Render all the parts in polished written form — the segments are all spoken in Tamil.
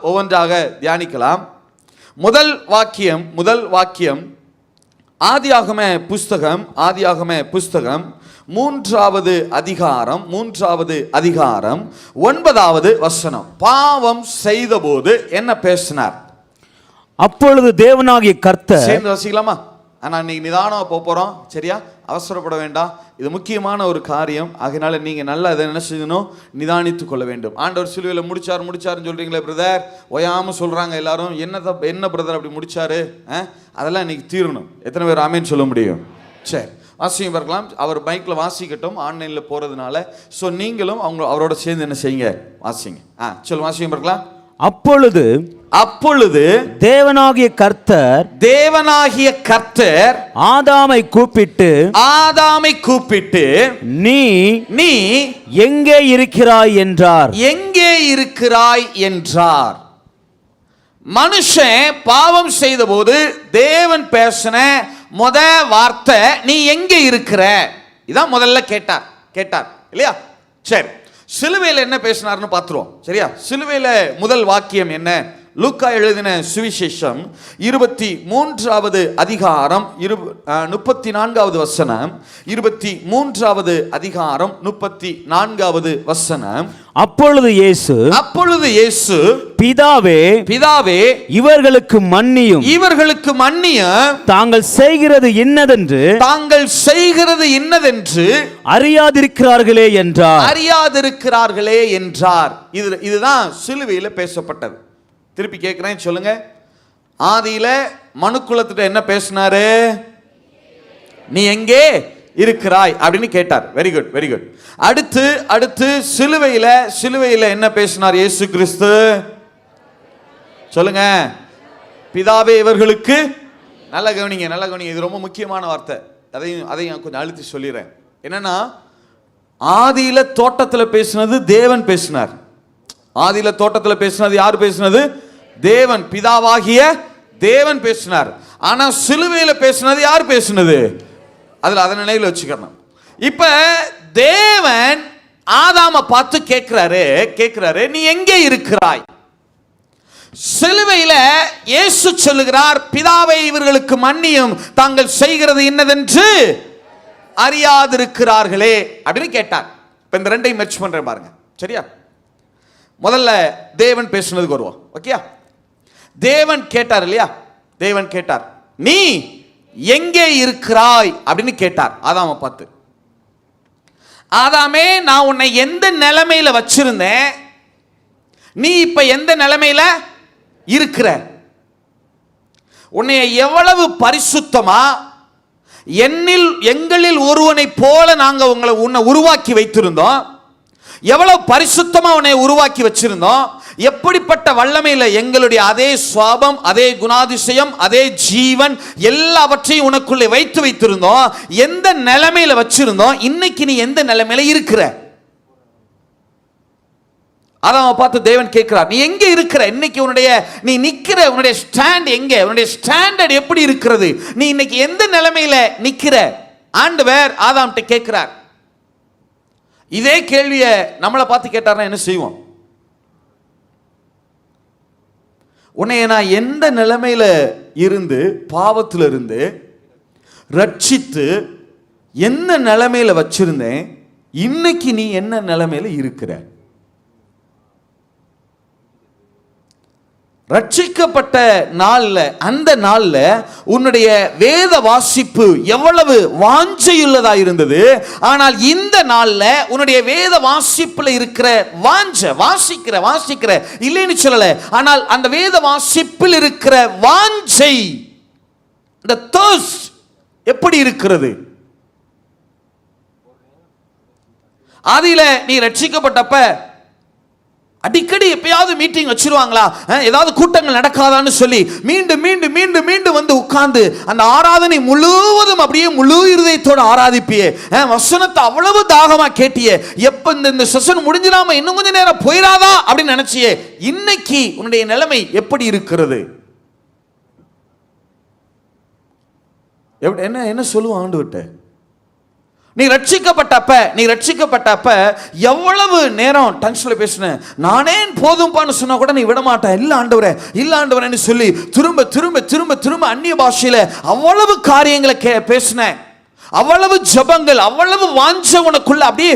ஒவ்வொன்றாக தியானிக்கலாம். முதல் வாக்கியம் ஆதியாகம புஸ்தகம் 3வது அதிகாரம் 9வது வசனம். பாவம் செய்தபோது என்ன பேசினார்? அப்பொழுது தேவனாகிய கர்த்தர். சேர்ந்து வசிக்கலாமா? ஆனால் இன்னைக்கு நிதானம் போகிறோம், சரியா? அவசரப்பட வேண்டாம். இது முக்கியமான ஒரு காரியம். ஆகினால நீங்கள் நல்லா இதை என்ன செய்யணும்? நிதானித்து கொள்ள வேண்டும். ஆண்டவர் சிலுவையில் முடிச்சாருன்னு சொல்கிறீங்களே பிரதர், ஓயாமல் சொல்கிறாங்க எல்லாரும். என்ன பிரதர் அப்படி முடிச்சாரு? அதெல்லாம் இன்னைக்கு தீரணும். எத்தனை பேர் ஆமேன்னு சொல்ல முடியும்? சரி, வாசியம் பார்க்கலாம். அவர் பைக்கில் வாசிக்கட்டும், ஆன்லைனில் போகிறதுனால. ஸோ நீங்களும் அவரோட சேர்ந்து என்ன செய்யுங்க? வாசிங்க. வாசியம் பார்க்கலாம். அப்பொழுது தேவனாகிய கர்த்தர் ஆதாமை கூப்பிட்டு நீ எங்கே இருக்கிறாய் என்றார். மனுஷன் பாவம் செய்தபோது தேவன் பேசின வார்த்தை நீ எங்கே இருக்கிற? இதான் முதல்ல கேட்டார் இல்லையா? சரி, சிலுவையில் என்ன பேசினார்னு பார்த்துருவோம், சரியா? சிலுவையில் முதல் வாக்கியம் என்ன? லூக்கா எழுதின சுவிசேஷம் 23வது அதிகாரம் 34வது வசனம். 23வது அதிகாரம் 34வது வசனம். அப்பொழுது இயேசு பிதாவே இவர்களுக்கு மன்னியும் தாங்கள் செய்கிறது இன்னதென்று அறியாதிருக்கிறார்களே என்றார். இதுதான் சிலுவையில் பேசப்பட்டது. திருப்பி கேட்கிறேன், சொல்லுங்க. ஆதியில மனுக்குலத்திட்ட என்ன பேசினாரு? நீ எங்கே இருக்கிறாய் அப்படின்னு கேட்டார். Very good. அடுத்து சிலுவையில என்ன பேசினார் இயேசு கிறிஸ்து? சொல்லுங்க. பிதாவே இவர்களுக்கு. நல்ல கவனிங்க. இது ரொம்ப முக்கியமான வார்த்தை. அதையும் கொஞ்சம் அழுத்தி சொல்லிடுறேன். என்னன்னா, ஆதியில தோட்டத்தில் பேசினது தேவன் பேசினார். ஆதியில தோட்டத்தில் பேசினது யார் பேசினது? தேவன், பிதாவாகிய தேவன் பேசினார். ஆனா சிலுவையில பேசினது யார் பேசினது? அதை நினைவில் வச்சுக்கணும். இப்ப தேவன் ஆதாம பார்த்து கேட்கிறாரு நீ எங்கே இருக்கிறாய்? சிலுவையில இயேசு சொல்லுகிறார், பிதாவை இவர்களுக்கு மன்னியும் தாங்கள் செய்கிறது இன்னதென்று அறியாதிருக்கிறார்களே அப்படின்னு கேட்டார். இப்ப இந்த ரெண்டையும் மெர்ஜ் பண்றேன் பாருங்க, சரியா? முதல்ல தேவன் பேசுனதுக்கு வருவோம், ஓகே? தேவன் கேட்டார் இல்லையா? தேவன் கேட்டார், நீ எங்கே இருக்கிறாய் அப்படின்னு கேட்டார் ஆதாம பார்த்து. ஆதாமே, நான் உன்னை எந்த நிலைமையில வச்சிருந்தேன், நீ இப்ப எந்த நிலைமையில இருக்கிற? உன்னை எவ்வளவு பரிசுத்தமா எங்களில் ஒருவனை போல நாங்க உன்னை உருவாக்கி வைத்திருந்தோம், எவ்வளவு பரிசுத்தமா உன்னை உருவாக்கி வச்சிருந்தோம், எப்படிப்பட்ட வல்லமையில எங்களுடைய அதே சுவாபம், அதே குணாதிசயம், அதே ஜீவன் எல்லாவற்றையும் உனக்குள்ளே வைத்திருந்தோம், எந்த நிலைமையில வச்சிருந்தோம், இன்னைக்கு நீ எந்த நிலைமையில இருக்கிற? அதான் பார்த்து தேவன் கேட்கிறார், நீ எங்க இருக்கிற? இன்னைக்கு நீ நிக்கிற உன்னுடைய ஸ்டாண்ட் எங்க? உன்னுடைய ஸ்டாண்டர்ட் எப்படி இருக்கிறது? நீ இன்னைக்கு எந்த நிலைமையில நிக்கிற? ஆண்டவர் ஆதாம்கிட்ட கேட்கிறார். இதே கேள்வியை நம்மளை பார்த்து கேட்டார்னா என்ன செய்வோம்? உன்னை நான் எந்த நிலைமையில இருந்து, பாவத்தில் இருந்து ரட்சித்து எந்த நிலைமையில வச்சிருந்தேன், இன்னைக்கு நீ என்ன நிலைமையில இருக்கிற? ரட்சிக்கப்பட்ட நாள்ல, அந்த நாள்ல உன்னுடைய வேத வாசிப்பு எவ்வளவு வாஞ்சையுள்ளதா இருந்தது. ஆனால் இந்த நாள்ல உன்னுடைய வேத வாசிப்புல இருக்கிற வாசிக்கிற இல்லைன்னு சொல்லல, ஆனால் அந்த வேத வாசிப்பில் இருக்கிற வாஞ்சை, இந்த thirst எப்படி இருக்கிறது? ஆதியில நீ ரட்சிக்கப்பட்டப்ப அடிக்கடி எப்பயாவது மீட்டிங் வச்சிருவாங்களா, ஏதாவது கூட்டங்கள் நடக்காதான்னு சொல்லி மீண்டும் வந்து உட்கார்ந்து அந்த ஆராதனை முழுவதும் அப்படியே முழு இருதயத்தோட ஆராதிப்பியே, வசனத்தை அவ்வளவு தாகமா கேட்டியே, எப்ப இந்த செஷன் முடிஞ்சிடாம இன்னும் கொஞ்ச நேரம் போயிடாதா அப்படின்னு நினைச்சியே, இன்னைக்கு உன்னுடைய நிலைமை எப்படி இருக்கிறது? என்ன சொல்லுவோம் ஆண்டவர்கிட்ட? நீ ரட்சிக்கப்பட்டப்ப எவ்வளவு நேரம் டங்ஸ்ல பேசுன, நானே போதும்பான்னு சொன்னா கூட நீ விட மாட்ட. இல்ல ஆண்டவரேன்னு சொல்லி திரும்ப திரும்ப திரும்ப திரும்ப அந்நிய பாஷையில அவ்வளவு காரியங்களை பேசின, அவ்வளவு ஜபங்கள், அவ்வளவு வாஞ்ச உனக்குள்ள அப்படியே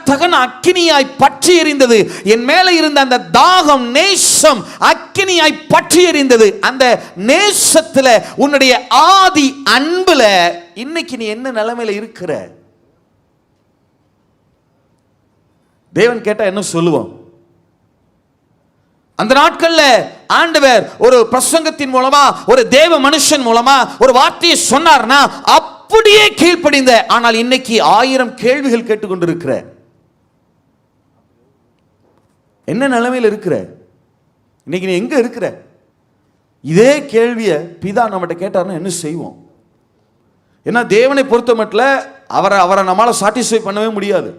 தகன அக்கினியாய் பற்றி எறிந்தது. என் மேல இருந்த அந்த தாகம், நேசம் அக்கினியாய் பற்றி எறிந்தது. அந்த நேசத்துல, உன்னுடைய ஆதி அன்புல இன்னைக்கு நீ என்ன நிலைமையில இருக்கிற? தேவன் கேட்டா என்ன சொல்லுவோம்? அந்த நாட்கள்ல ஆண்டவர் ஒரு பிரசங்கத்தின் மூலமா, ஒரு தேவ மனுஷன் மூலமா ஒரு வார்த்தையை சொன்னார்னா அப்படியே கீழ்ப்படிந்த. ஆனால் இன்னைக்கு 1000 கேள்விகள் கேட்டுக்கொண்டிருக்கிற. என்ன நிலைமையில் இருக்கிற? இன்னைக்கு நீ எங்க இருக்கிற? இதே கேள்வியை பிதா நம்மகிட்ட கேட்டார்னா என்ன செய்வோம்? ஏன்னா தேவனை பொறுத்த மட்டும் அவரை நம்மளால சாட்டிஸ்ஃபை பண்ணவே முடியாது.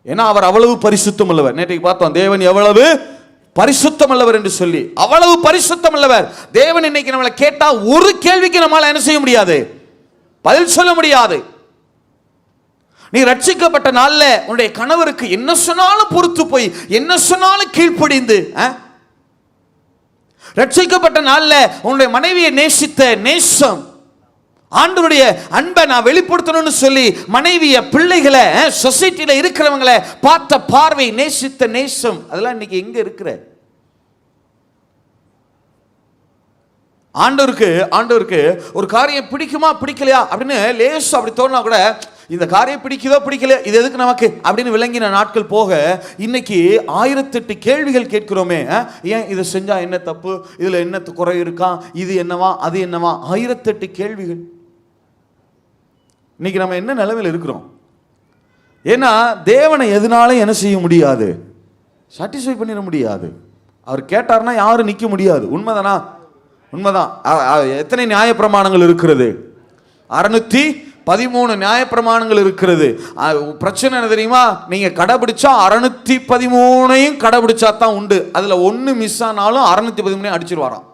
ஏன்னா அவர் அவ்வளவு பரிசுத்தம் உள்ளவர். நேற்றைக்கு பார்த்தோம் தேவன் எவ்வளவு பரிசுத்தம் உள்ளவர் என்று சொல்லி. அவ்வளவு பரிசுத்தம் உள்ளவர் தேவன். இன்னைக்கு நம்மளை கேட்டா ஒரு கேள்விக்கு நம்மளால என்ன செய்ய முடியாது? பதில் சொல்ல முடியாது. நீ ரட்சிக்கப்பட்ட நாள்ல உன்னுடைய கணவருக்கு என்ன சொன்னாலும் பொறுத்து போய், என்ன சொன்னாலும் கீழ்ப்படிந்து, ரட்சிக்கப்பட்ட நாள்ல உன்னுடைய மனைவியை நேசித்த நேசம், ஆண்டவருடைய அன்பை நான் வெளிப்படுத்தணும்னு சொல்லி மனைவிய, பிள்ளைகளை, சொசைட்டில இருக்கிறவங்களை பார்த்த பார்வை, நேசித்த நேசம், அதெல்லாம் இன்னைக்கு எங்க இருக்கிற? ஆண்டவருக்கு ஒரு காரியம் பிடிக்குமா பிடிக்கலையா அப்படின்னு லேசா அப்படி தோணுனா கூட, இந்த காரியம் பிடிக்குதோ பிடிக்கலையா, இது எதுக்கு நமக்கு அப்படின்னு விளங்கின நாட்கள் போக, இன்னைக்கு 1008 கேள்விகள் கேட்கிறோமே. ஏன் இதை செஞ்சா என்ன தப்பு, இதுல என்ன குறை இருக்கா, இது என்னவா அது என்னவா, 1008 கேள்விகள். இன்னைக்கு நம்ம என்ன நிலைமையில் இருக்கிறோம்? ஏன்னா தேவனை எதனாலும் என்ன செய்ய முடியாது? சாட்டிஸ்ஃபை பண்ணிட முடியாது. அவர் கேட்டார்னா யாரும் நிற்க முடியாது. உண்மைதானா? உண்மைதான். எத்தனை நியாயப்பிரமாணங்கள் இருக்கிறது? 613 நியாயப்பிரமாணங்கள் இருக்கிறது. பிரச்சனை என்ன தெரியுமா? நீங்க கடைபிடிச்சா 613ஐயும் கடைபிடிச்சா தான் உண்டு. அதுல ஒன்னு மிஸ் ஆனாலும் 613ஐயும் அடிச்சிருவாராம்.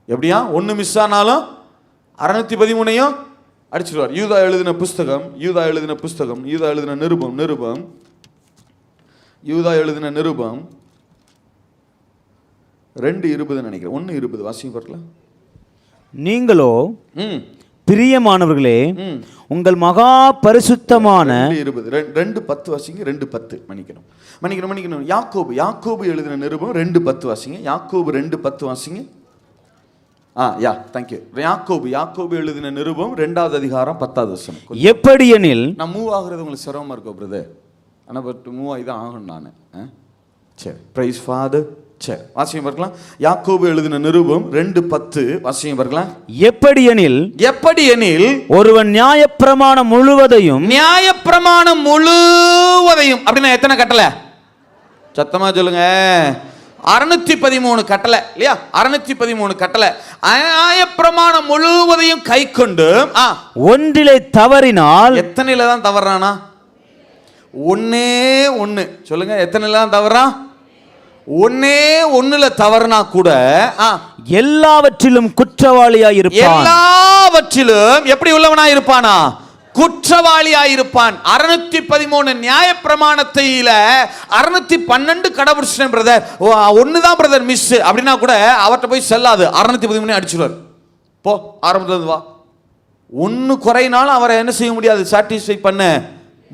எப்படியா? ஒன்னு மிஸ் ஆனாலும் 613ஐயும் அடிச்சிருவார். யூதா எழுதின புஸ்தகம், யூதா எழுதின நிருபம் 2:20 நினைக்கிறேன். 1:20 வாசிங்க பார்க்கலாம். நீங்களோ பிரியமானவர்களே, உங்கள் மகா பரிசுத்தமான 2:10 வாசிங்க. 2:10 மன்னிக்கணும். யாக்கோபு எழுதின நிருபம் 2:10 வாசிங்க. யாக்கோபு 2:10 வாசிங்க. தேங்க்யூ. யாக்கோபு எழுதின நிருபம் 2வது அதிகாரம் 10வது வசனம். எப்படி எனில், நான் மூவ் ஆகுறது உங்களுக்கு சிரமமா இருக்கும் பிரதர், ஆனால் பட் மூவ் ஆகி தான் ஆகணும் நான். சரி, பிரைஸ் ஃபாதர். சரி, வாசியம் பார்க்கலாம். யாக்கோபு எழுதின நிருபம் 2:10 வாசியம் பார்க்கலாம். எப்படி எனில் ஒருவன் நியாயப்பிரமாணம் முழுவதையும் அப்படின்னா எத்தனை கட்டளை? சத்தமா சொல்லுங்க. 613 கட்டளை இல்லையா? 613 கட்டளை. நியாயப்பிரமாணம் முழுவதையும் கை கொண்டு ஒன்றிலே தவறினால், எத்தனையில தான் தவறானா? ஒன்னே ஒன்னு சொல்லுங்க. எத்தனையில தான் தவறான்? ஒன்னே ஒண்ணுல தவறுனா கூட எல்லாவற்றிலும் குற்றவாளியாய் இருப்பான். எல்லாவற்றிலும் எப்படி உள்ளவனாய் இருப்பானா? குற்றவாளியாயிருப்பான். 613 நியாயப்பிரமாணத்தில 612 கடைபிடிச்சேன் பிரதர், ஒண்ணுதான் பிரதர் மிஸ் அப்படின்னா கூட அவர்கிட்ட போய் செல்லாது. 613 அடிச்சுடுவார். போ, ஆரம்பத்துல வா. ஒன்னு குறையினாலும் அவரை என்ன செய்ய முடியாது? சாட்டிஸ்ஃபை பண்ண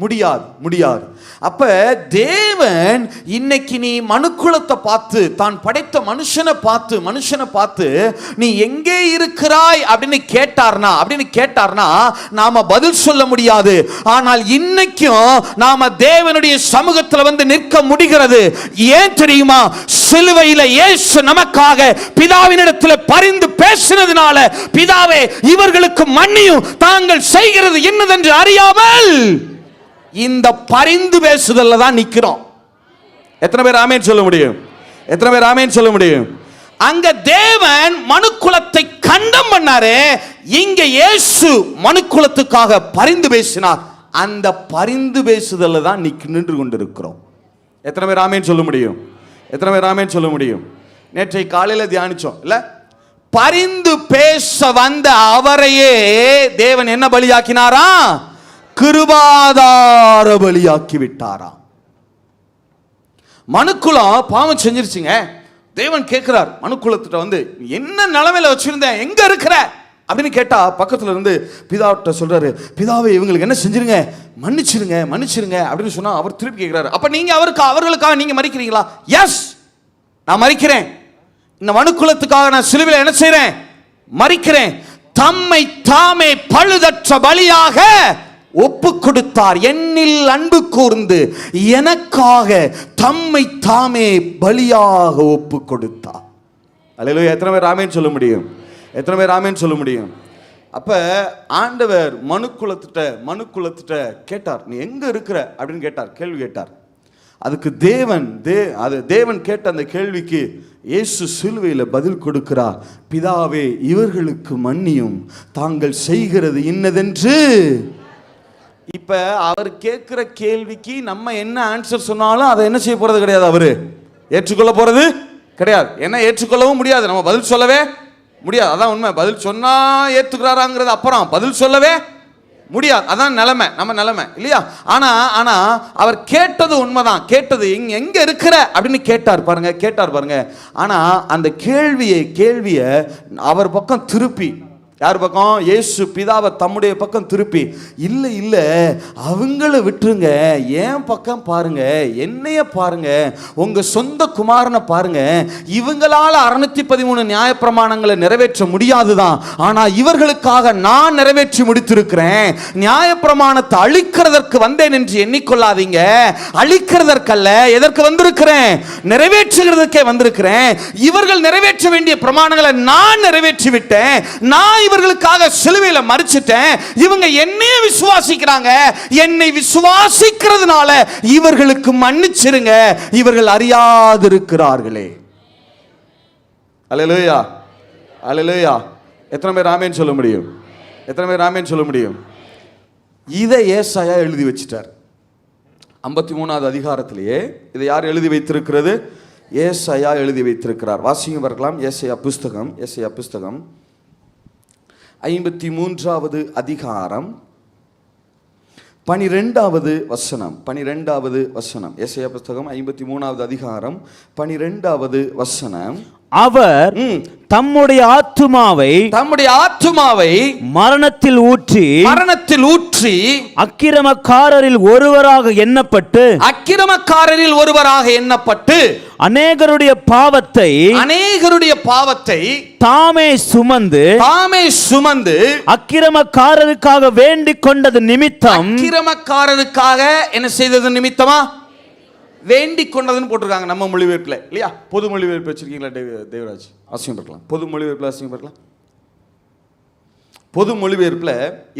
முடியாது. அப்ப தேவன் இன்னைக்கு நீ மனுக்குலத்தை பார்த்து, தான் படைத்த மனுஷனை பார்த்து நீ எங்கே இருக்கிறாய் அப்படின்னு கேட்டார்னா நாம பதில் சொல்ல முடியாது. ஆனால் இன்னைக்கும் நாம தேவனுடைய சமூகத்தில் வந்து நிற்க முடிகிறது. ஏன் தெரியுமா? சிலுவையில இயேசு நமக்காக பிதாவினிடத்தில் பரிந்து பேசினதுனால, பிதாவே இவர்களுக்கு மன்னியும், தாங்கள் செய்கிறது என்னதென்று அறியாமல், இந்த பரிந்து பேசுதல்ல தான் நிக்கிறோம். எத்தனை பேர் ஆமென் சொல்ல முடியும்? அங்க தேவன் மனுக்குலத்தை கண்டம் பண்ணாரு, இங்க இயேசு மனுக்குலத்துக்காக பரிந்து பேசினார். அந்த பரிந்து பேசுதல்ல தான் நின்று கொண்டிருக்கிறோம். எத்தனை பேர் ஆமென் சொல்ல முடியும்? நேற்றை காலையில தியானிச்சோம் இல்ல? பரிந்து பேச வந்த அவரையே தேவன் என்ன பலியாக்கினாரா? கிருபாதார பலியாக்கி விட்டாராம். மனுக்குலம் பாவம் செஞ்சிருச்சுங்க. தேவன் கேட்கிறார் மனுக்குலத்திட்ட வந்து, என்ன நிலைமையில வச்சிருந்தேன், எங்க இருக்கிற அப்படின்னு கேட்டா, பக்கத்துல இருந்து பிதாவிட்ட சொல்றாரு, பிதாவே இவங்களுக்கு என்ன செஞ்சிருங்க, மன்னிச்சிருங்க மன்னிச்சிருங்க அப்படின்னு சொன்னா, அவர் திருப்பி கேட்கிறாரு, அப்ப நீங்க அவர்களுக்காக நீங்க மறிக்கிறீங்களா? எஸ், நான் மறிக்கிறேன். இந்த மனுக்குலத்துக்காக நான் சிலுவையில் என்ன செய்றேன், மறிக்கிறேன். தம்மை தாமே பழுதற்ற பலியாக ஒப்பு கொடுத்தார். என்னில் அன்பு கூர்ந்து எனக்காக தம்மை தாமே பலியாக ஒப்பு கொடுத்தார். அல்லேலூயா. எத்தனை பேர் ஆமென் சொல்ல முடியும்? எத்தனை பேர் ஆமென் சொல்ல முடியும்? அப்ப ஆண்டவர் மனுக்குலத்திட்ட கேட்டார், நீ எங்க இருக்கிற அப்படின்னு கேட்டார், கேள்வி கேட்டார். அதுக்கு தேவன் கேட்ட அந்த கேள்விக்கு இயேசு சிலுவையில் பதில் கொடுக்கிறார், பிதாவே இவர்களுக்கு மன்னியும், தாங்கள் செய்கிறது இன்னதென்று. இப்ப அவர் கேட்கிற கேள்விக்கு நம்ம என்ன ஆன்சர் சொன்னாலும் அதை என்ன செய்ய போறது கிடையாது, அவரு ஏற்றுக்கொள்ள போறது கிடையாது. என்ன ஏற்றுக்கொள்ளவும் முடியாது, நம்ம பதில் சொல்லவே முடியாது. அதான் உண்மை. பதில் சொன்னா ஏத்துக்கிறாராங்கிறது அப்புறம், பதில் சொல்லவே முடியாது. அதான் நிலைமை, நம்ம நிலைமை இல்லையா? ஆனா அவர் கேட்டது உண்மைதான். கேட்டது எங்க இருக்கிற அப்படின்னு கேட்டார் பாருங்க. ஆனா அந்த கேள்வியை அவர் பக்கம் திருப்பி, யார் பக்கம்? இயேசு பிதாவை தம்முடைய பக்கம் திருப்பி, இல்ல அவங்கள விட்டுருங்க, ஏன் பக்கம் பாருங்க, என்னைய பாருங்க, உங்க சொந்த குமாரனை பாருங்க. இவங்களால 613 நியாயப்பிரமாணங்களை நிறைவேற்ற முடியாதுதான், ஆனா இவர்களுக்காக நான் நிறைவேற்றி முடித்திருக்கிறேன். நியாயப்பிரமாணத்தை அழிக்கிறதற்கு வந்தேன் என்று எண்ணிக்கொள்ளாதீங்க. அழிக்கிறதற்கல்ல, எதற்கு வந்திருக்கிறேன்? நிறைவேற்றுகிறதுக்கே வந்திருக்கிறேன். இவர்கள் நிறைவேற்ற வேண்டிய பிரமாணங்களை நான் நிறைவேற்றி விட்டேன். நான் இவர்களுக்காக சிலுவையில மரிச்சிட்டேன். இவங்க என்னையே விசுவாசிக்கிறாங்க. என்னை விசுவாசிக்கிறதுனால இவர்களுக்கு மன்னிச்சிருங்க, இவர்கள் அறியாதிருக்கிறார்களே. அல்லேலூயா, அல்லேலூயா. எத்தனை பேர் ஆமென் சொல்ல முடியும்? எத்தனை பேர் ஆமென் சொல்ல முடியும்? இதை ஏசாயா எழுதி வச்சிட்டார். 53வது அதிகாரத்திலேயே இதை யார் எழுதி வைத்திருக்கிறது? ஏசாயா எழுதி வைத்திருக்கிறார். வாசிங்க பார்க்கலாம். ஏசாயா புஸ்தகம் 53வது அதிகாரம் 12வது வசனம். ஏசாயா புஸ்தகம் 53வது அதிகாரம் 12வது வசனம். அவர் தம்முடைய ஆத்துமாவை மரணத்தில் ஊற்றி அக்கிரமக்காரரில் ஒருவராக எண்ணப்பட்டு அநேகருடைய பாவத்தை தாமே சுமந்து அக்கிரமக்காரருக்காக வேண்டிக் கொண்டது நிமித்தம். அக்கிரமக்காரருக்காக என்ன செய்தது நிமித்தமா? வேண்டிக் கொண்டதுன்னு போட்டிருக்காங்க நம்ம மொழிபெயர்ப்புல இல்லையா? பொது மொழிபெயர்ப்பு வச்சிருக்கீங்களா தேவராஜ்? அவசியம் பார்க்கலாம். பொது மொழிபெயர்ப்புல அவசியம் பார்க்கலாம். பொது மொழிபெயர்ப்புல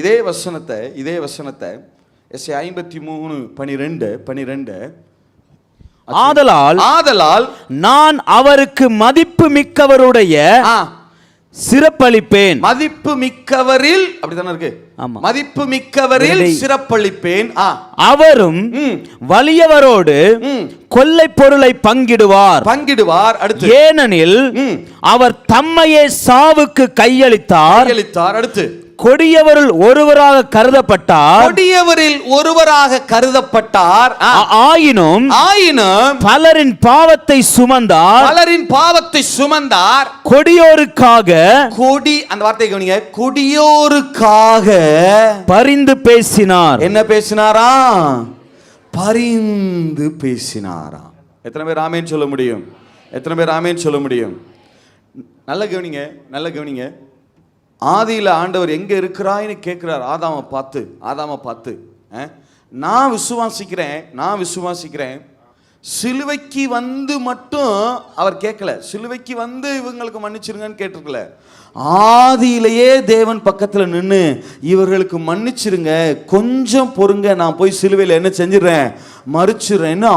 இதே வசனத்தை எஸ்ஐ 53:12 ஆதலால் நான் அவருக்கு மதிப்பு மிக்கவருடைய சிறப்பளிப்பேன். மதிப்பு மிக்கவரில் அப்படித்தானே இருக்கு. மதிப்பு மிக்கவரில் சிறப்பளிப்பேன். அவரும் வலியவரோடு கொள்ளை பொருளை பங்கிடுவார். அடுத்து, ஏனெனில் அவர் தம்மையே சாவுக்கு கையளித்தார். அடுத்து, கொடியவரில் ஒருவராக கருதப்பட்டார். ஆயினும் பலரின் பாவத்தை சுமந்தார். கொடியோருக்காக, அந்த வார்த்தையை கவனிங்க, கொடியோருக்காக பரிந்து பேசினார். என்ன பேசினாரா? பரிந்து பேசினாரா? எத்தனை பேர் ஆமென் சொல்ல முடியும்? எத்தனை பேர் ஆமென் சொல்ல முடியும்? நல்ல கவனிங்க. ஆதியில ஆண்டவர் எங்க இருக்கிறாய்னு கேட்கிறார் ஆதாமை பார்த்து. நான் விசுவாசிக்கிறேன். சிலுவைக்கு வந்து மட்டும் அவர் கேட்கல. சிலுவைக்கு வந்து இவங்களுக்கு மன்னிச்சிருங்கன்னு கேட்டிருக்கல. ஆதியிலேயே தேவன் பக்கத்துல நின்று இவர்களுக்கு மன்னிச்சிருங்க, கொஞ்சம் பொறுங்க, நான் போய் சிலுவையில் என்ன செஞ்சிடறேன், மறிச்சிடுறேன்னு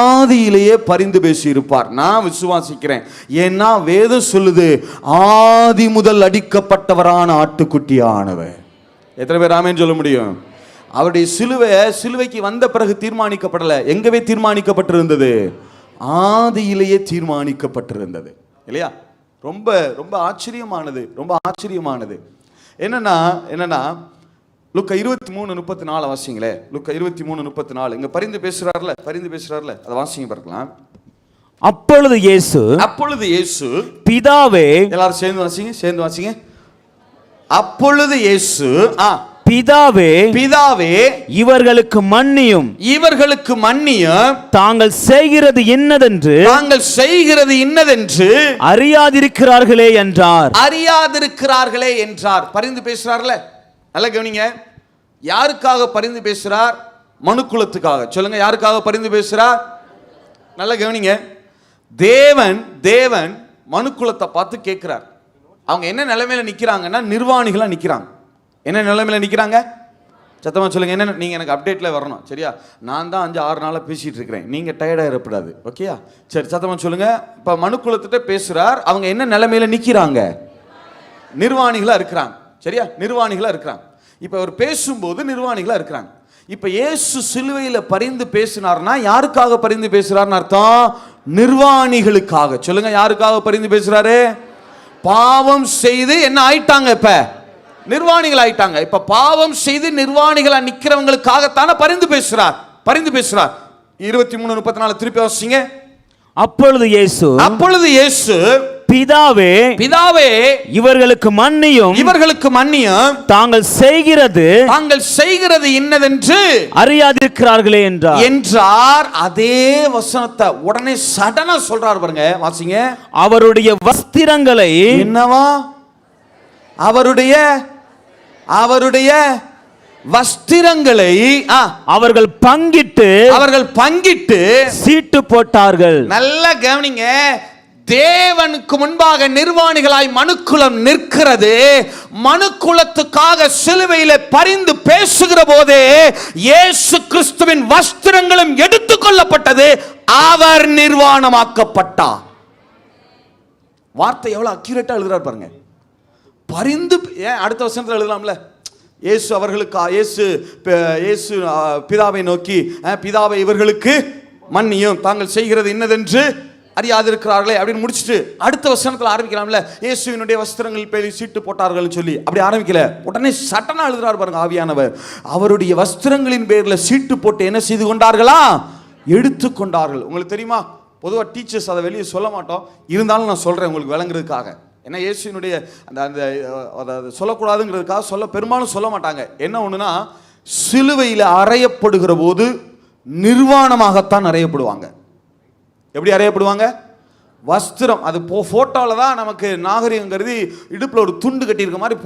ஆதியிலேயே பரிந்து பேசி இருப்பார். நான் விசுவாசிக்கிறேன். ஏன்னா வேதம் சொல்லுது, ஆதி முதல் அடிக்கப்பட்டவரான ஆட்டுக்குட்டியானவர். எத்தனை பேர் ஆமென் சொல்ல முடியும்? அவருடைய சிலுவைக்கு வந்த பிறகு தீர்மானிக்கப்படல. எங்கவே தீர்மானிக்கப்பட்டிருந்தது? ஆதியிலேயே தீர்மானிக்கப்பட்டிருந்தது இல்லையா? ரொம்ப ரொம்ப ஆச்சரியமானது. என்னன்னா லுக்கா 23:34 வாசிங்களே. லுக்கா 23:34 இங்க பரிந்து பேசுறாருல அதை வாசிங்க பார்க்கலாம். அப்பொழுது இயேசு பிதாவே, எல்லாரும் சேர்ந்து வாசிங்க. அப்பொழுது இயேசு பிதாவே இவர்களுக்கு மன்னியும் தாங்கள் செய்கிறது இன்னதென்று அறியாதிருக்கிறார்களே என்றார். பரிந்து பேசுறார்ல, நல்ல கவனிங்க. யாருக்காக பரிந்து பேசுறார்? மனுக்குலத்துக்காக. சொல்லுங்க, யாருக்காக பரிந்து பேசுறார்? நல்ல கவனிங்க. தேவன் மனுக்குலத்தை பார்த்து கேட்கிறார். அவங்க என்ன நிலைமையில நிக்கிறாங்கன்னா, நிர்வாணிகளா நிக்கிறாங்க. என்ன நிலைமையில நிக்கிறாங்க? சத்தமா சொல்லுங்க. என்ன? நீங்க எனக்கு அப்டேட்ல வரணும், சரியா? நான் தான் 5-6 நாளா பேசிட்டு இருக்கிறேன், நீங்க டயர்டா இருப்படாது, ஓகேயா? சரி, சத்தமா சொல்லுங்க. இப்ப மனுக்குலத்திட்ட பேசுறார். அவங்க என்ன நிலைமையில நிக்கிறாங்க? நிர்வாணிகளா இருக்கிறாங்க, சரியா? நிர்வாணிகளா இருக்கிறாங்க. இப்ப அவர் பேசும்போது நிர்வாணிகளா இருக்கிறாங்க. இப்ப இயேசு சிலுவையில பரிந்து பேசினார்னா யாருக்காக பரிந்து பேசுறாருன்னு அர்த்தம்? நிர்வாணிகளுக்காக. சொல்லுங்க, யாருக்காக பரிந்து பேசுறாரு? பாவம் செய்து என்ன ஆயிட்டாங்க? இப்ப நிர்வாணிகள் ஆயிட்டாங்க. இப்ப பாவம் செய்து நிர்வாணிகளா நிக்கிறவங்களுக்காகத்தான பரிந்து பேசுறார். 23:34 திருப்பி வாசிங்க. அப்பொழுது இயேசு பிதாவே இவர்களுக்கு மன்னியும் தாங்கள் செய்கிறது இன்னதென்று அறியாதிருக்கிறார்களே என்றார். அதே வசனத்தை உடனே சடனா சொல்றாரு பாருங்க, வாசிங்க. அவருடைய வஸ்திரங்களை என்னவா? அவருடைய வஸ்திரங்களை அவர்கள் பங்கிட்டு சீட்டு போட்டார்கள். நல்ல கவனிங்க. தேவனுக்கு முன்பாக நிர்வாணிகளாய் மனுக்குலம் நிற்கிறது. மனுக்குலத்துக்காக சிலுவையிலே பரிந்து பேசுகிற போதே இயேசு கிறிஸ்துவின் வஸ்திரங்களும் எடுத்துக்கொள்ளப்பட்டது. அவர் நிர்வாணமாக்கப்பட்டார். வார்த்தை எவ்வளவு அக்யூரேட்டா எழுதுறார் பாருங்க. பரிந்து அடுத்த வசனத்தில் எழுதலாம்ல. இயேசு பிதாவை நோக்கி, பிதாவை இவர்களுக்கு மன்னியும் தாங்கள் செய்கிறது இன்னதென்று அறியாதிருக்கிறார்களே அப்படின்னு முடிச்சுட்டு அடுத்த வசனத்தில் ஆரம்பிக்கலாம்ல. இயேசுவினுடைய வஸ்திரங்கள் பேரி சீட்டு போட்டார்கள் சொல்லி அப்படி ஆரம்பிக்கல. உடனே சட்டனா எழுதுறாரு பாருங்க ஆவியானவர். அவருடைய வஸ்திரங்களின் பேரில் சீட்டு போட்டு என்ன செய்து கொண்டார்களா? எடுத்துக்கொண்டார்கள். உங்களுக்கு தெரியுமா, பொதுவாக டீச்சர்ஸ் அதை வெளியே சொல்ல மாட்டோம், இருந்தாலும் நான் சொல்றேன் உங்களுக்கு விளங்குறதுக்காக. ஏன்னா இயேசுவினுடைய அந்த சொல்லக்கூடாதுங்கிறதுக்காக பெரும்பாலும் சொல்ல மாட்டாங்க. என்ன ஒண்ணுன்னா, சிலுவையில் அறையப்படுகிற போது நிர்வாணமாகத்தான் அறையப்படுவாங்க. எப்படி அறையப்படுவாங்க? வஸ்திரம் அது போட்டோல தான் நமக்கு நாகரிகம் கருதி இடுப்புல ஒரு துண்டு கட்டியிருக்க மாதிரி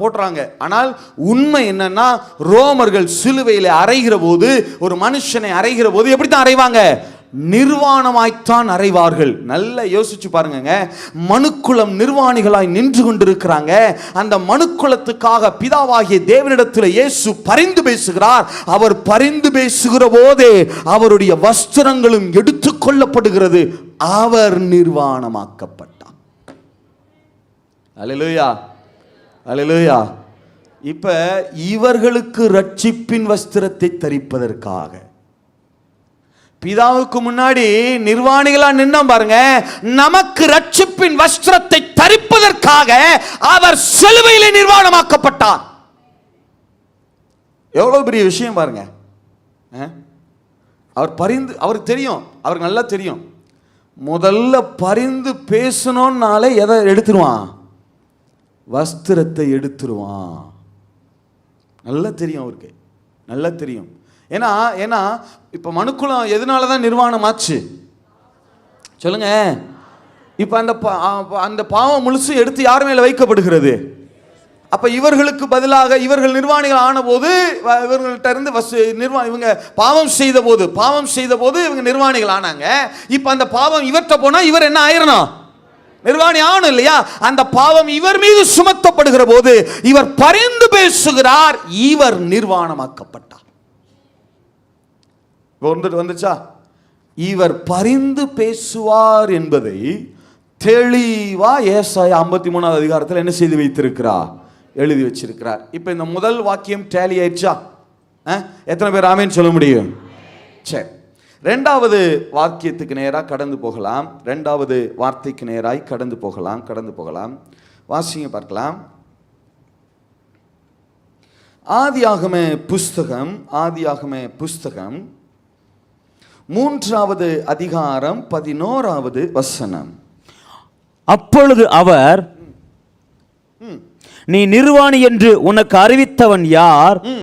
போட்டுறாங்க. ஆனால் உண்மை என்னன்னா, ரோமர்கள் சிலுவையில் அறைகிற போது, ஒரு மனுஷனை அறைகிற போது எப்படித்தான் அறைவாங்க? நிர்வாணமாய்த்தான் அறைவார்கள். நல்லா யோசிச்சு பாருங்க. மனுக்குலம் நிர்வாணிகளாய் நின்று கொண்டிருக்கிறாங்க. அந்த மனுக்குலத்துக்காக பிதாவாகிய தேவனிடத்தில் இயேசு பரிந்து பேசுகிறார். அவர் பரிந்து பேசுகிற போதே அவருடைய வஸ்திரங்களும் எடுத்துக்கொள்ளப்படுகிறது. அவர் நிர்வாணமாக்கப்பட்டார். அல்லேலூயா, அல்லேலூயா. இப்ப இவர்களுக்கு ரட்சிப்பின் வஸ்திரத்தை தரிப்பதற்காக பிதாவுக்கு முன்னாடி நிர்வாணிகளா நின்னோம் பாருங்க. நமக்கு ரட்சிப்பின் வஸ்திரத்தை தரிப்பதற்காக அவர் சிலுவையிலே நிர்வாணமாக்கப்பட்டார். எவ்வளவு பெரிய விஷயம் பாருங்க. அவருக்கு தெரியும், அவருக்கு நல்லா தெரியும். முதல்ல பரிந்து பேசணும்னாலே எதை எடுத்துருவான்? வஸ்திரத்தை எடுத்துருவான். நல்லா தெரியும் அவருக்கு, நல்லா தெரியும். ஏன்னா இப்ப மனுக்குலம் எதனாலதான் நிர்வாணம் ஆச்சு? சொல்லுங்க. இப்ப அந்த பாவம் முழுசு எடுத்து யார் மேல வைக்கப்படுகிறது? அப்ப இவர்களுக்கு பதிலாக இவர்கள் நிர்வாணிகள் ஆன போது இவர்கள்ட்ட இருந்து இவங்க பாவம் செய்த போது இவங்க நிர்வாணிகள் ஆனாங்க. இப்ப அந்த பாவம் இவர்கிட்ட போனா இவர் என்ன ஆயிரணும்? நிர்வாணி ஆகணும் இல்லையா? அந்த பாவம் இவர் மீது சுமத்தப்படுகிற போது இவர் பரிந்து பேசுகிறார். இவர் நிர்வாணமாக்கப்பட்டார். வந்துச்சா? இவர் பரிந்து பேசுவார் என்பதை தெளிவா ஏசாயா 53வது அதிகாரத்தில் என்ன செய்து வைத்திருக்கிறார்? எழுதி வச்சிருக்கிறார். இப்ப இந்த முதல் வாக்கியம் டேலி ஆயிடுச்சா? எத்தனை பேர் ஆமென் சொல்ல முடியும்? சரி, இரண்டாவது வாக்கியத்துக்கு நேராக கடந்து போகலாம். இரண்டாவது வார்த்தைக்கு நேராய் கடந்து போகலாம். வாசிங்க பார்க்கலாம். ஆதியாகம புஸ்தகம் 3வது அதிகாரம் 11வது வசனம். அப்பொழுது அவர், நீ நிர்வாணி என்று உனக்கு அறிவித்தவன் யார்?